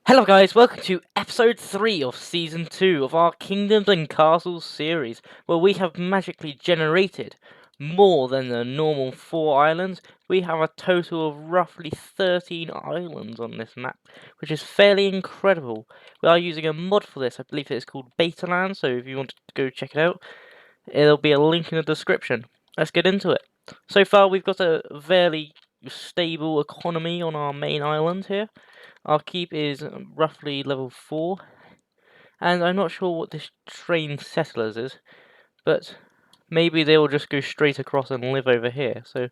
Hello guys, welcome to episode 3 of season 2 of our Kingdoms and Castles series, where we have magically generated more than the normal 4 islands. We have a total of roughly 13 islands on this map, which is fairly incredible. We are using a mod for this, I believe it's called Betaland, so if you want to go check it out, there'll be a link in the description. Let's get into it. So far we've got a fairly stable economy on our main island here. Our keep is roughly level 4, and I'm not sure what this trained settlers is, but maybe they will just go straight across and live over here. So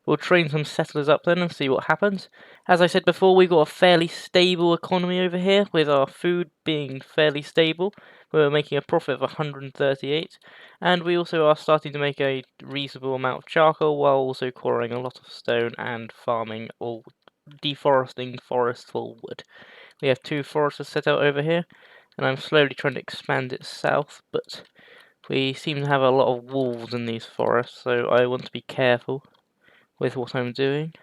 we'll train some settlers up then and see what happens. As I said before, we've got a fairly stable economy over here, with our food being fairly stable. We're making a profit of 138, and we also are starting to make a reasonable amount of charcoal while also quarrying a lot of stone and farming or deforesting forests for wood. We have 2 forests set out over here, and I'm slowly trying to expand it south, but we seem to have a lot of wolves in these forests, so I want to be careful with what I'm doing.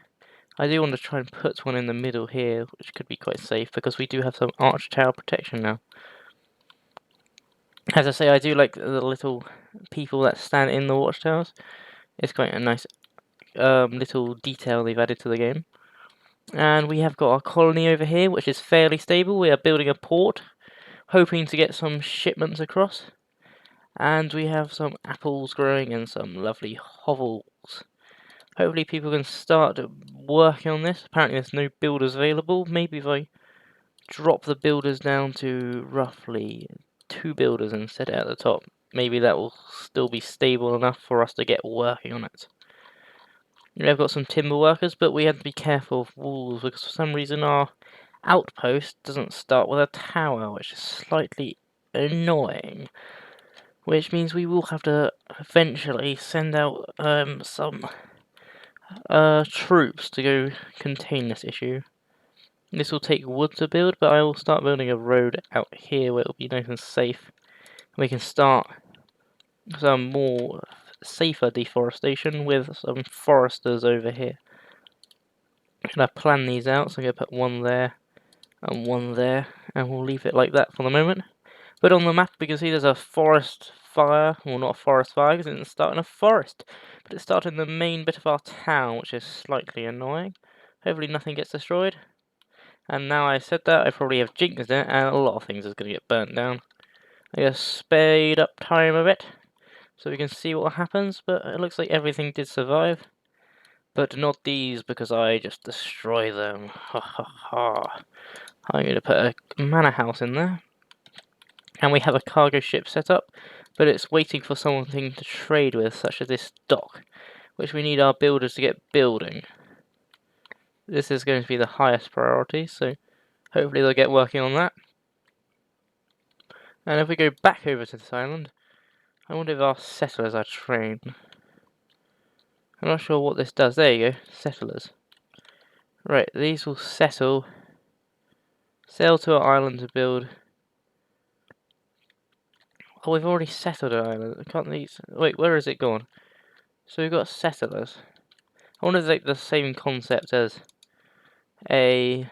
I do want to try and put one in the middle here, which could be quite safe, because we do have some arch tower protection now. As I say, I do like the little people that stand in the watchtowers. It's quite a nice little detail they've added to the game. And we have got our colony over here, which is fairly stable. We are building a port, hoping to get some shipments across. And we have some apples growing and some lovely hovels. Hopefully people can start working on this. Apparently there's no builders available. Maybe if I drop the builders down to roughly 2 builders and set it at the top, maybe that will still be stable enough for us to get working on it. I've got some timber workers, but we have to be careful of wolves because for some reason our outpost doesn't start with a tower, which is slightly annoying. Which means we will have to eventually send out some troops to go contain this issue. This will take wood to build, but I will start building a road out here where it will be nice and safe. We can start some more safer deforestation with some foresters over here. I'm going to plan these out, so I'm going to put one there and one there, and we'll leave it like that for the moment. But on the map we can see there's a forest fire, well not a forest fire because it didn't start in a forest, but it started in the main bit of our town, which is slightly annoying. Hopefully nothing gets destroyed. And now I said that, I probably have jinxed it, and a lot of things is going to get burnt down. I guess speed up time a bit, so we can see what happens, but it looks like everything did survive. But not these, because I just destroy them. Ha ha ha. I'm going to put a manor house in there. And we have a cargo ship set up, but it's waiting for something to trade with, such as this dock, which we need our builders to get building. This is going to be the highest priority, so hopefully they'll get working on that. And if we go back over to this island, I wonder if our settlers are trained. I'm not sure what this does. There you go, settlers. Right, these will sail to our island to build. Oh, we've already settled an island. Can't these... Wait, where is it gone? So we've got settlers. I wonder if it's like the same concept as a...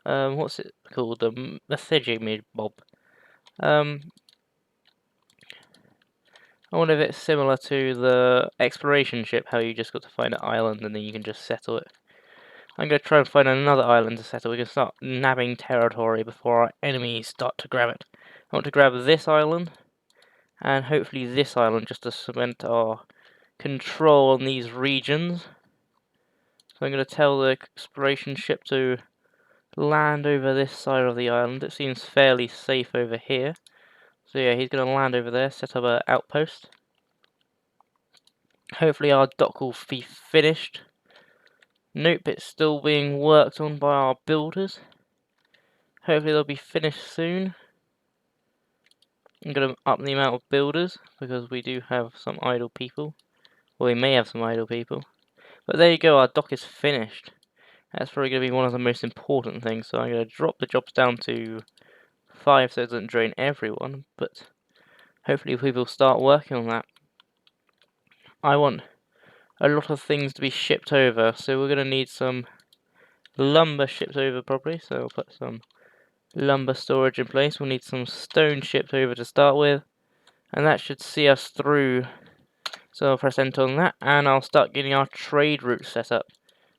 what's it called? The Thingamajig mob. I wonder if it's similar to the exploration ship, how you just got to find an island and then you can just settle it. I'm going to try and find another island to settle. We can start nabbing territory before our enemies start to grab it. I want to grab this island, and hopefully this island, just to cement our control on these regions. So I'm going to tell the exploration ship to land over this side of the island. It seems fairly safe over here. So yeah, he's going to land over there, set up an outpost. Hopefully our dock will be finished. Nope, it's still being worked on by our builders. Hopefully they'll be finished soon. I'm going to up the amount of builders, because we do have some idle people. Well, we may have some idle people. But there you go, our dock is finished. That's probably going to be one of the most important things, so I'm going to drop the jobs down to 5 so it doesn't drain everyone, but hopefully people start working on that. I want a lot of things to be shipped over, so we're going to need some lumber shipped over probably, so I'll put some lumber storage in place. We'll need some stone shipped over to start with, and that should see us through. So I'll press enter on that, and I'll start getting our trade route set up.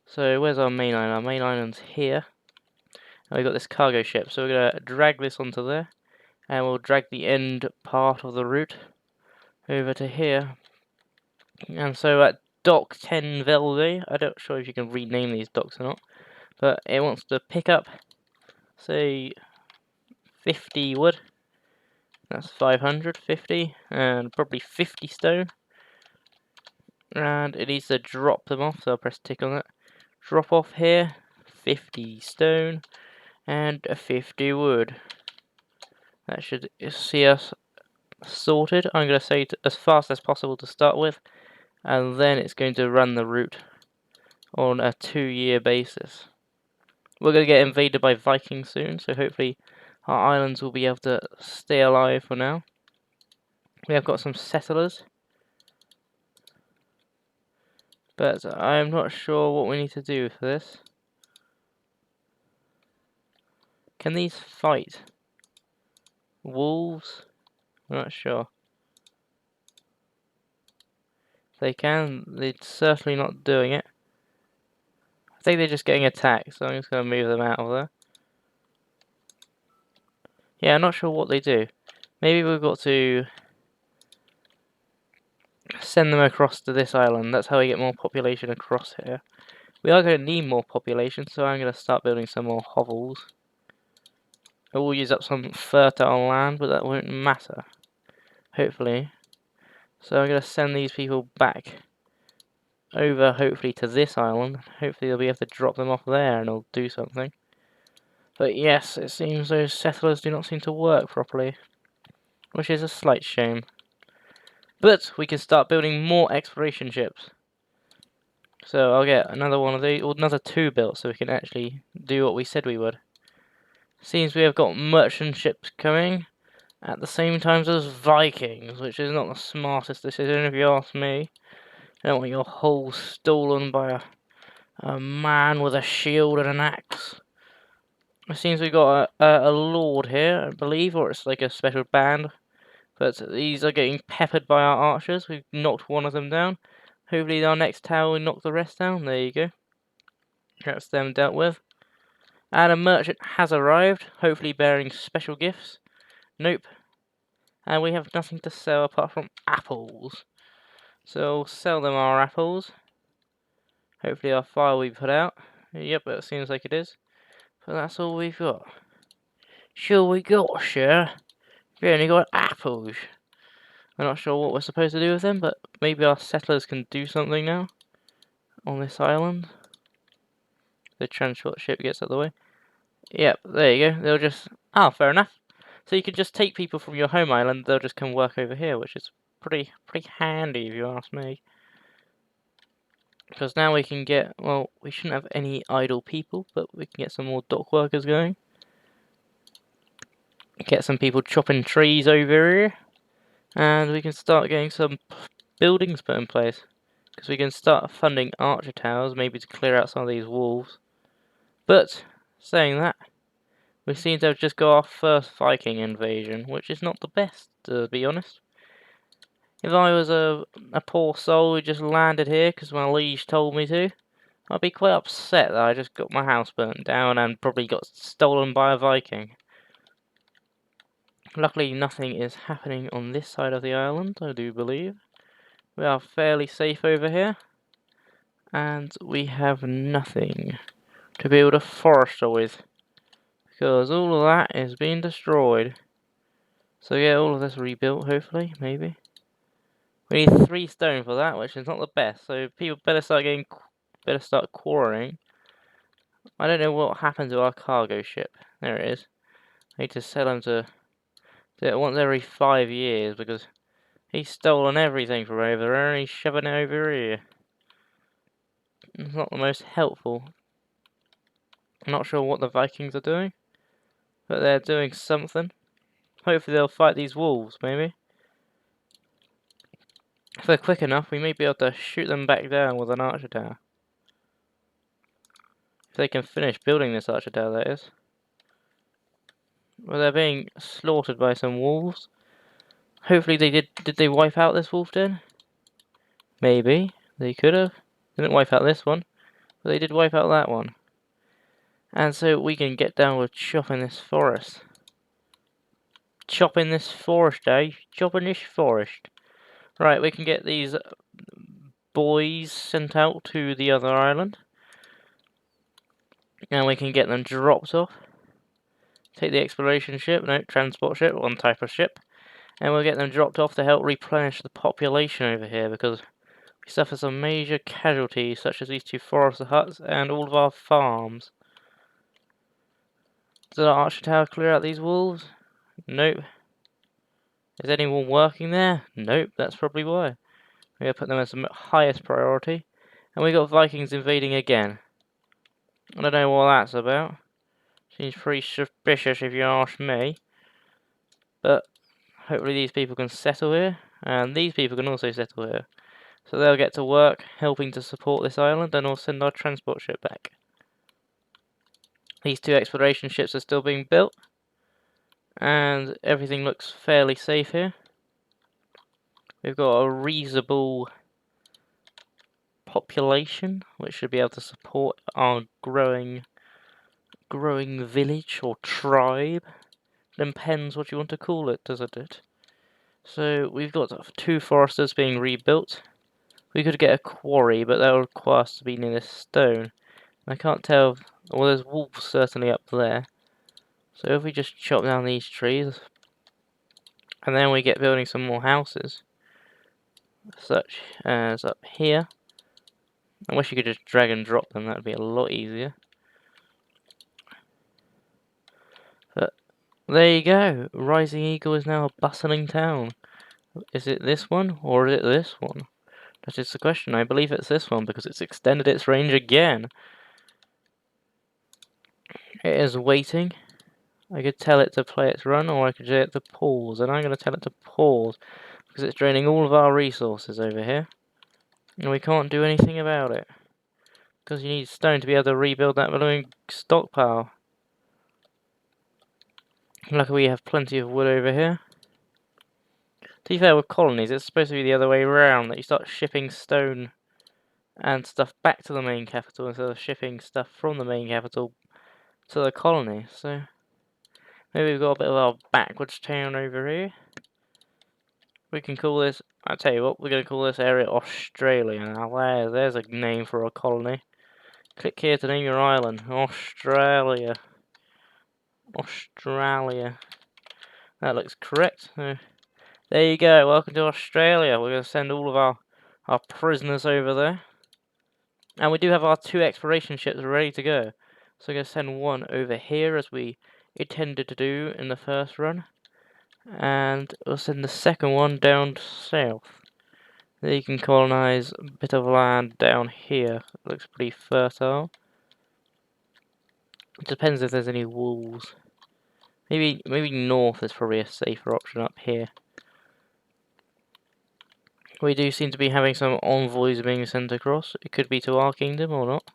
So where's our main island? Our main island's here. And we've got this cargo ship, so we're going to drag this onto there, and we'll drag the end part of the route over to here. And so at Dock 10 Velve, I'm not sure if you can rename these docks or not, but it wants to pick up, say, 50 wood. That's 550, and probably 50 stone. And it needs to drop them off, so I'll press tick on that. Drop off here, 50 stone, and 50 wood. That should see us sorted. I'm going to say as fast as possible to start with, and then it's going to run the route on a 2-year basis. We're going to get invaded by Vikings soon, so hopefully our islands will be able to stay alive for now. We have got some settlers, but I'm not sure what we need to do for this. Can these fight? Wolves? I'm not sure. If they can, they're certainly not doing it. I think they're just getting attacked, so I'm just going to move them out of there. Yeah, I'm not sure what they do. Maybe we've got to send them across to this island. That's how we get more population across here. We are going to need more population, so I'm going to start building some more hovels. It will use up some fertile land, but that won't matter. Hopefully. So I'm going to send these people back over, hopefully, to this island. Hopefully they'll be able to drop them off there and it'll do something. But yes, it seems those settlers do not seem to work properly, which is a slight shame. But we can start building more exploration ships. So I'll get another one of these, or another 2 built, so we can actually do what we said we would. Seems we have got merchant ships coming at the same time as Vikings, which is not the smartest decision if you ask me. I don't want your hull stolen by a man with a shield and an axe. It seems we've got a lord here, I believe, or it's like a special band. But these are getting peppered by our archers. We've knocked one of them down. Hopefully our next tower will knock the rest down. There you go. That's them dealt with. And a merchant has arrived, hopefully bearing special gifts. Nope. And we have nothing to sell apart from apples. So we'll sell them our apples. Hopefully our fire we put out. Yep, it seems like it is. But that's all we've got. Sure we got, sure. We only got apples. I'm not sure what we're supposed to do with them, but maybe our settlers can do something now on this island. The transport ship gets out of the way. Yep, there you go. They'll just... Ah, fair enough. So you can just take people from your home island, they'll just come work over here, which is pretty handy if you ask me. Because now we can get... Well, we shouldn't have any idle people, but we can get some more dock workers going. Get some people chopping trees over here. And we can start getting some buildings put in place. Because we can start funding archer towers, maybe to clear out some of these wolves. But, saying that, we seem to have just got our first Viking invasion, which is not the best, to be honest. If I was a poor soul who just landed here because my liege told me to, I'd be quite upset that I just got my house burnt down and probably got stolen by a Viking. Luckily, nothing is happening on this side of the island, I do believe. We are fairly safe over here. And we have nothing to build a forester with. Because all of that is being destroyed. So get all of this rebuilt, hopefully, maybe. We need 3 stone for that, which is not the best. So people better start quarrying. I don't know what happened to our cargo ship. There it is. I need to sell him to it once every 5 years because he's stolen everything from over there and he's shoving it over here. It's not the most helpful. I'm not sure what the Vikings are doing, but they're doing something. Hopefully they'll fight these wolves, maybe. If they're quick enough, we may be able to shoot them back down with an archer tower. If they can finish building this archer tower, that is. Well, they're being slaughtered by some wolves. Hopefully they did they wipe out this wolf den? Maybe. They could have. They didn't wipe out this one, but they did wipe out that one. And so we can get down with chopping this forest. Chopping this forest, eh? Chopping this forest. Right, we can get these boys sent out to the other island. And we can get them dropped off. Take the exploration ship, no, transport ship, one type of ship. And we'll get them dropped off to help replenish the population over here, because we suffer some major casualties, such as these 2 forest huts and all of our farms. Does the Archer Tower clear out these wolves? Nope. Is anyone working there? Nope, that's probably why. We're going to put them as the highest priority. And we got Vikings invading again. I don't know what that's about. Seems pretty suspicious if you ask me. But hopefully these people can settle here. And these people can also settle here. So they'll get to work helping to support this island, and we'll send our transport ship back. These 2 exploration ships are still being built. And everything looks fairly safe here. We've got a reasonable population, which should be able to support our growing village or tribe. Depends what you want to call it, doesn't it? So we've got 2 foresters being rebuilt. We could get a quarry, but that would require us to be near this stone. I can't tell. Well, there's wolves certainly up there. So if we just chop down these trees, and then we get building some more houses, such as up here. I wish you could just drag and drop them, that would be a lot easier. But there you go. Rising Eagle is now a bustling town. Is it this one, or is it this one? That is the question. I believe it's this one, because it's extended its range again. It is waiting. I could tell it to play its run, or I could tell it to pause, and I'm going to tell it to pause, because it's draining all of our resources over here. And we can't do anything about it. Because you need stone to be able to rebuild that balloon stockpile. Luckily we have plenty of wood over here. To be fair, with colonies, it's supposed to be the other way around, that you start shipping stone and stuff back to the main capital instead of shipping stuff from the main capital to the colony. So maybe we've got a bit of our backwards town over here. We can call this, I'll tell you what, we're going to call this area Australia. Now there's a name for a colony. Click here to name your island. Australia. Australia. That looks correct. There you go. Welcome to Australia. We're going to send all of our prisoners over there. And we do have our 2 exploration ships ready to go. So we're going to send one over here, as we intended to do in the first run. And we'll send the second one down south. There you can colonize a bit of land down here. It looks pretty fertile. It depends if there's any wolves. Maybe north is probably a safer option up here. We do seem to be having some envoys being sent across. It could be to our kingdom or not.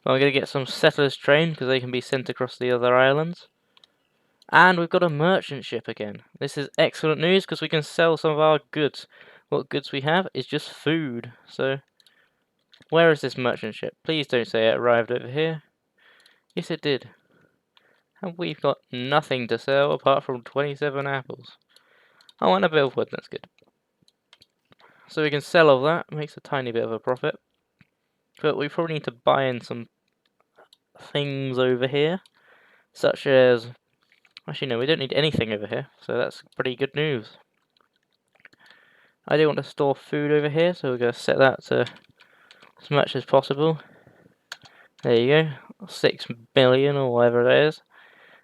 But I'm going to get some settlers trained, because they can be sent across the other islands. And we've got a merchant ship again. This is excellent news, because we can sell some of our goods. What goods we have is just food. So, where is this merchant ship? Please don't say it arrived over here. Yes, it did. And we've got nothing to sell apart from 27 apples. Oh, and a bit of wood, that's good. So we can sell all that, makes a tiny bit of a profit. But we probably need to buy in some things over here, such as... Actually, no, we don't need anything over here, so that's pretty good news. I do want to store food over here, so we're going to set that to as much as possible. There you go, 6 billion or whatever it is.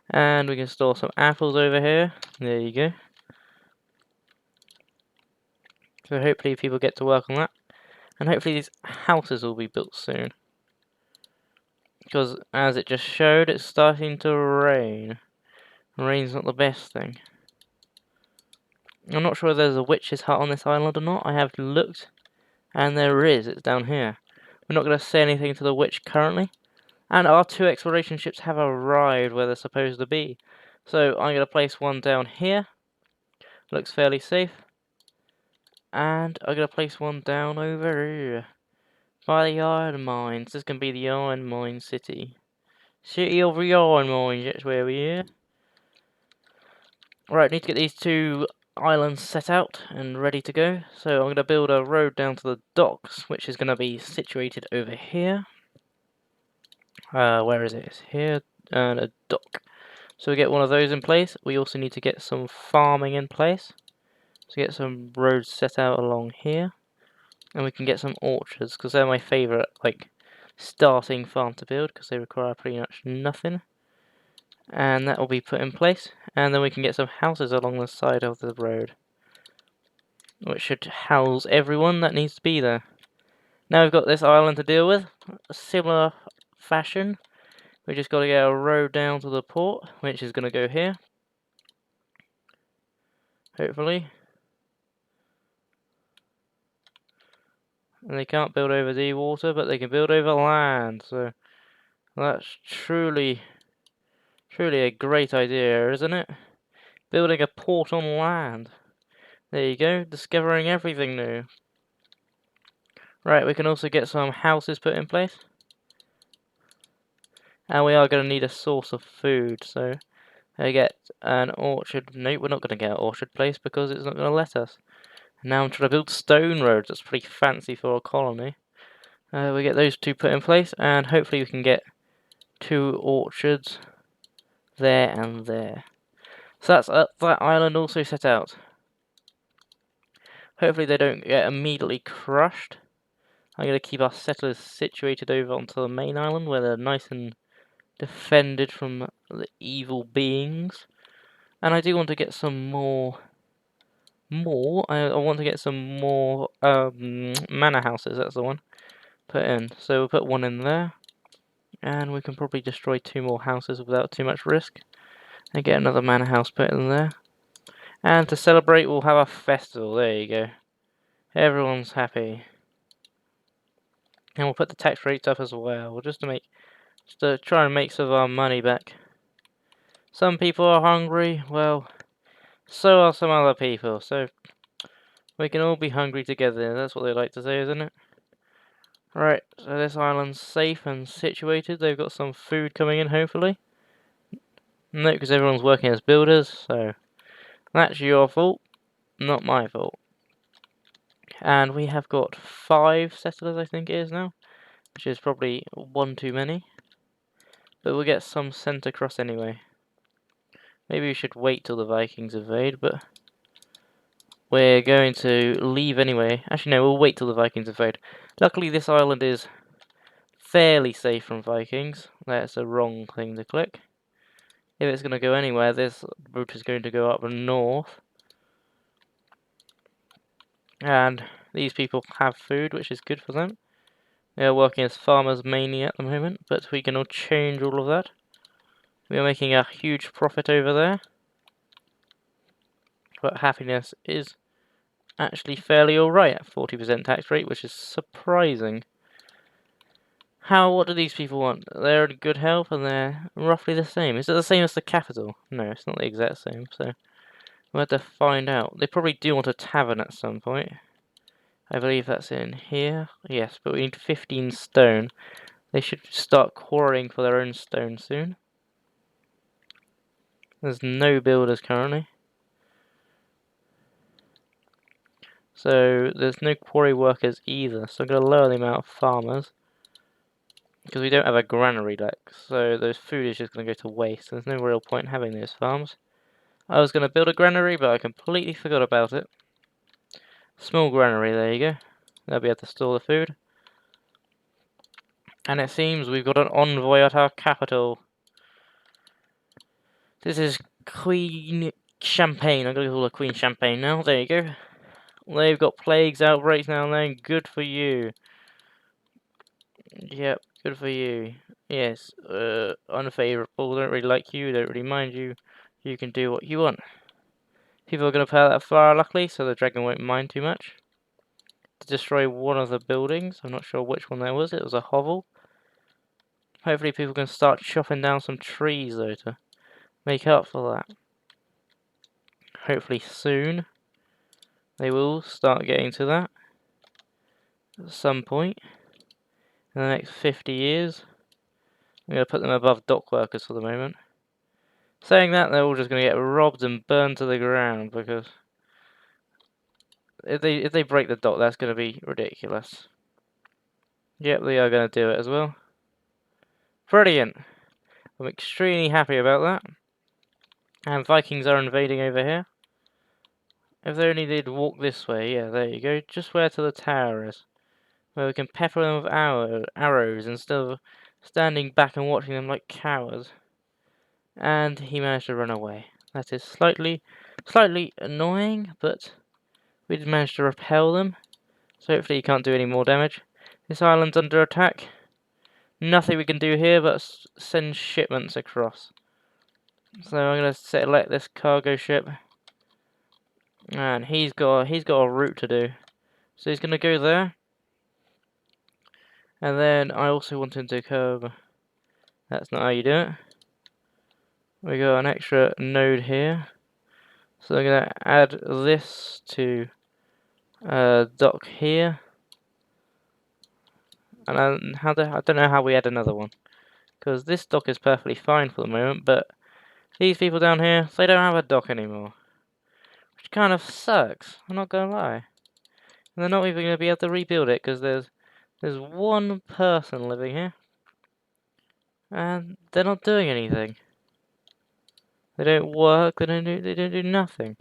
And we can store some apples over here. There you go. So hopefully people get to work on that. And hopefully these houses will be built soon. Because as it just showed, it's starting to rain. Rain's not the best thing. I'm not sure if there's a witch's hut on this island or not. I have looked, and there is. It's down here. We're not going to say anything to the witch currently. And our 2 exploration ships have arrived where they're supposed to be. So I'm going to place one down here. Looks fairly safe. And I'm going to place one down over here. By the iron mines. This is going to be the iron mine city. City of the iron mines, that's where we are. Right, need to get these two islands set out and ready to go. So I'm going to build a road down to the docks, which is going to be situated over here. Where is it? It's here, and a dock. So we get one of those in place. We also need to get some farming in place. So get some roads set out along here. And we can get some orchards, because they're my favourite, like, starting farm to build, because they require pretty much nothing. And that will be put in place. And then we can get some houses along the side of the road, which should house everyone that needs to be there. Now we've got this island to deal with, a similar fashion. We just got to get a road down to the port, which is going to go here. Hopefully. And they can't build over the water, but they can build over land. So that's truly a great idea, isn't it? Building a port on land. There you go, discovering everything new. Right, we can also get some houses put in place. And we are going to need a source of food, so I get an orchard. Nope, we're not going to get an orchard place because it's not going to let us. Now I'm trying to build stone roads. That's pretty fancy for a colony. We get those two put in place, and hopefully we can get 2 orchards there and there. So that's that island also set out. Hopefully they don't get immediately crushed. I'm going to keep our settlers situated over onto the main island where they're nice and defended from the evil beings. And I do want to get some more. I want to get some more manor houses. That's the one. Put in. So we'll put one in there, and we can probably destroy 2 more houses without too much risk. And get another manor house put in there. And to celebrate, we'll have a festival. There you go. Everyone's happy. And we'll put the tax rates up as well, just to try and make some of our money back. Some people are hungry. Well, so are some other people. So we can all be hungry together. That's what they like to say, isn't it? Right, so this island's safe and situated. They've got some food coming in, hopefully. No, because everyone's working as builders, so that's your fault, not my fault. And we have got 5 settlers, I think it is now, which is probably 1 too many. But we'll get some sent across anyway. Maybe we should wait till the Vikings invade, but we're going to leave anyway. Actually, no, we'll wait till the Vikings invade. Luckily, this island is fairly safe from Vikings. That's a wrong thing to click. If it's going to go anywhere, this route is going to go up north. And these people have food, which is good for them. They are working as farmers mainly at the moment, but we can all change all of that. We are making a huge profit over there. But happiness is actually fairly alright at 40% tax rate, which is surprising. What do these people want? They're in good health and they're roughly the same. Is it the same as the capital? No, it's not the exact same, so we'll have to find out. They probably do want a tavern at some point. I believe that's in here. Yes, but we need 15 stone. They should start quarrying for their own stone soon. There's no builders currently. So there's no quarry workers either, so I'm going to lower the amount of farmers. Because we don't have a granary deck, so those food is just going to go to waste. There's no real point in having those farms. I was going to build a granary, but I completely forgot about it. Small granary, there you go. They'll be able to store the food. And it seems we've got an envoy at our capital. This is Queen Champagne. I'm going to call her Queen Champagne now. There you go. They've got plagues outbreaks now and then. Good for you. Yep, good for you. Yes, unfavourable. Don't really like you. Don't really mind you. You can do what you want. People are going to pay that far, luckily, so the dragon won't mind too much. To destroy one of the buildings. I'm not sure which one that was. It was a hovel. Hopefully people can start chopping down some trees, though, to make up for that. Hopefully soon they will start getting to that at some point in the next 50 years. I'm going to put them above dock workers for the moment. Saying that, they're all just going to get robbed and burned to the ground, because if they break the dock, that's going to be ridiculous. Yep, they are going to do it as well. Brilliant! I'm extremely happy about that. And Vikings are invading over here. If they only did walk this way, yeah, there you go, just where to the tower is. Where we can pepper them with arrows instead of standing back and watching them like cowards. And he managed to run away. That is slightly annoying, but we did manage to repel them. So hopefully he can't do any more damage. This island's under attack. Nothing we can do here but send shipments across. So I'm going to select this cargo ship. And he's got a route to do. So he's going to go there. And then I also want him to come. That's not how you do it. We got an extra node here. So I'm going to add this to dock here. And I don't know how we add another one. Because this dock is perfectly fine for the moment, but these people down here, they don't have a dock anymore. Which kind of sucks, I'm not gonna lie. And they're not even gonna be able to rebuild it because there's one person living here. And they're not doing anything. They don't work, they don't do nothing.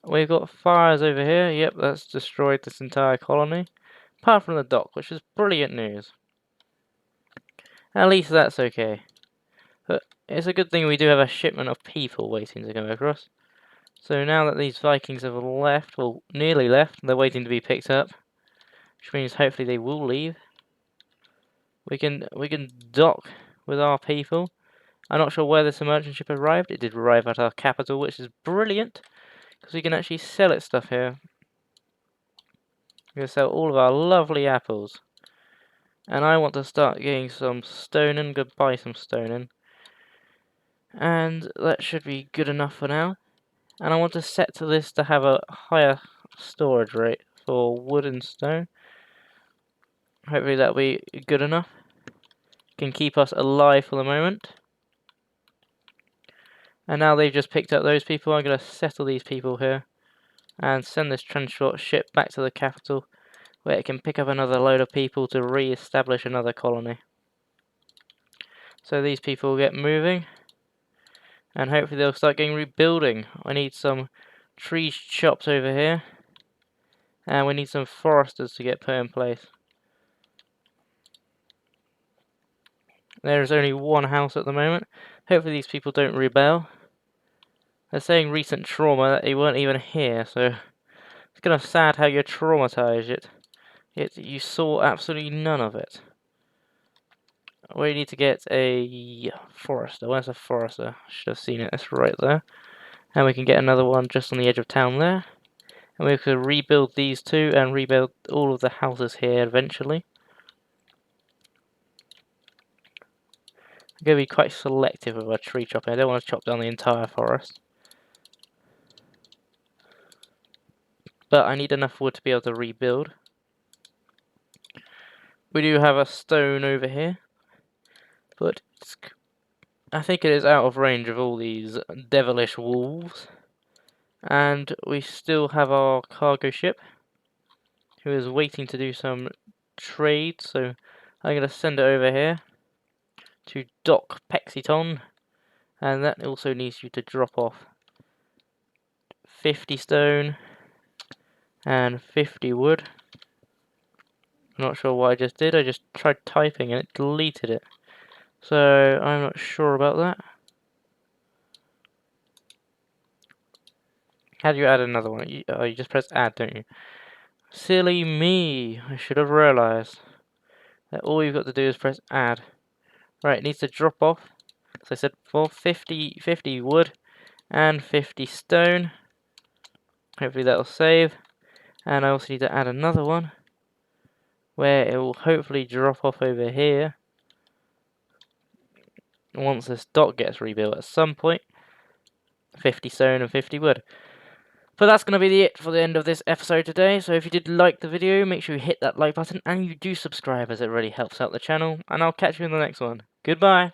We've got fires over here, yep, that's destroyed this entire colony. Apart from the dock, which is brilliant news. At least that's okay. But it's a good thing we do have a shipment of people waiting to come across. So now that these Vikings have left, well, nearly left, they're waiting to be picked up, which means hopefully they will leave. We can dock with our people. I'm not sure where this merchant ship arrived. It did arrive at our capital, which is brilliant, because we can actually sell its stuff here. We're going to sell all of our lovely apples. And I want to start getting some stone and go buy some stone in. And that should be good enough for now. And I want to set to this to have a higher storage rate for wood and stone. Hopefully that'll be good enough. Can keep us alive for the moment. And now they've just picked up those people, I'm going to settle these people here. And send this transport ship back to the capital, where it can pick up another load of people to re-establish another colony. So these people will get moving. And hopefully they'll start getting rebuilding. I need some trees chopped over here. And we need some foresters to get put in place. There is only one house at the moment. Hopefully these people don't rebel. They're saying recent trauma, that they weren't even here, so it's kind of sad how you're traumatized, yet you saw absolutely none of it. We need to get a forester. Where's a forester? Should have seen it. It's right there. And we can get another one just on the edge of town there. And we could rebuild these two and rebuild all of the houses here eventually. I'm going to be quite selective with our tree chopping. I don't want to chop down the entire forest. But I need enough wood to be able to rebuild. We do have a stone over here. But I think it is out of range of all these devilish wolves. And we still have our cargo ship, who is waiting to do some trade. So I'm going to send it over here to Dock Pexiton. And that also needs you to drop off 50 stone and 50 wood. I'm not sure what I just did. I just tried typing and it deleted it. So I'm not sure about that. How do you add another one? You just press add, don't you? Silly me. I should have realised that all you've got to do is press add. Right, it needs to drop off. So I said for 50 wood and 50 stone. Hopefully that'll save. And I also need to add another one, where it will hopefully drop off over here. once this dock gets rebuilt at some point. 50 stone and 50 wood. But that's going to be it for the end of this episode today. So if you did like the video, make sure you hit that like button and you do subscribe, as it really helps out the channel. And I'll catch you in the next one. Goodbye.